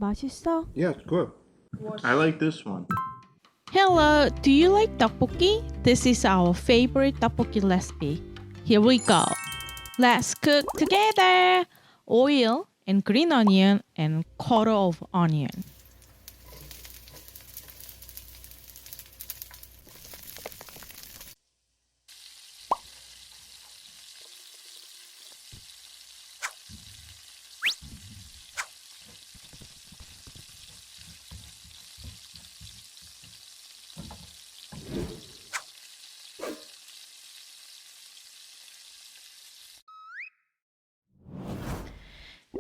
맛있어? Yeah, it's good. I like this one. Hello, do you like tteokbokki? This is our favorite tteokbokki recipe. Here we go. Let's cook together. Oil and green onion and quarter of onion.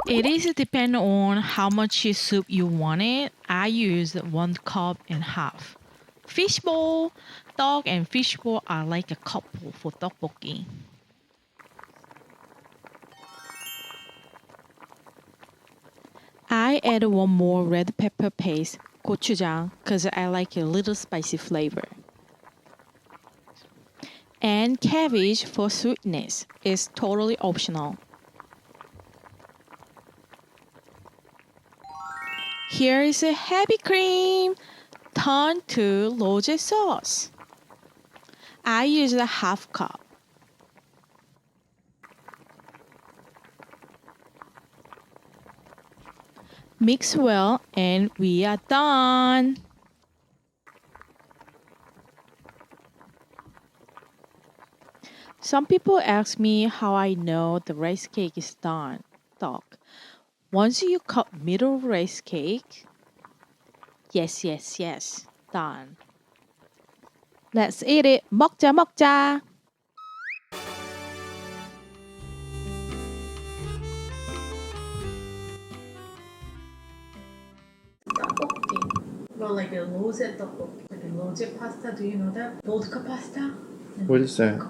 It is depend on how much soup you wanted. I use 1.5 cups. Fishbowl, dog and fishbowl are like a couple for tteokbokki. I add one more red pepper paste, gochujang, because I like a little spicy flavor. And cabbage for sweetness is totally optional. Here is a heavy cream turned to rose sauce. I use a half cup. Mix well and we are done. Some people ask me how I know the rice cake is done. Talk. Once you cut middle rice cake, yes, done. Let's eat it. 먹자, 먹자. Tteokbokki. Well, like a rose tteokbokki, like a rose pasta. Do you know that? Vodka pasta. What is that?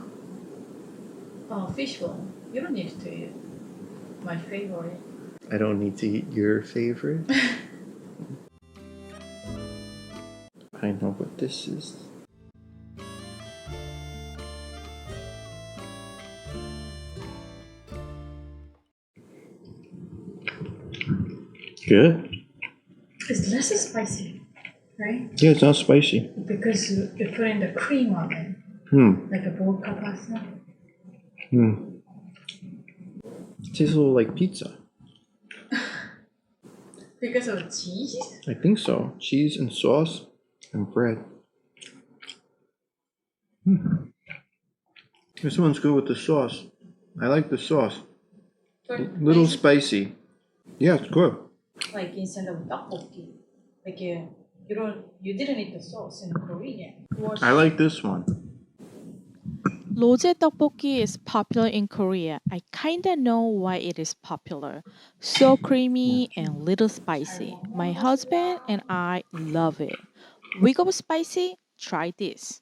Fishbowl. You don't need to eat. My favorite. I don't need to eat your favorite. I know what this is. Good. It's less spicy, right? Yeah, it's not spicy. Because you put in the cream on it, like a vodka pasta. It tastes a little like pizza. Because of cheese? I think so. Cheese and sauce and bread. This one's good with the sauce. I like the sauce. Little spicy. Yeah, it's good. Like instead of tteokbokki, like you didn't eat the sauce in Korea. I like this one. 로제떡볶이 is popular in Korea. I kinda know why it is popular. So creamy and little spicy. My husband and I love it. We go spicy? Try this.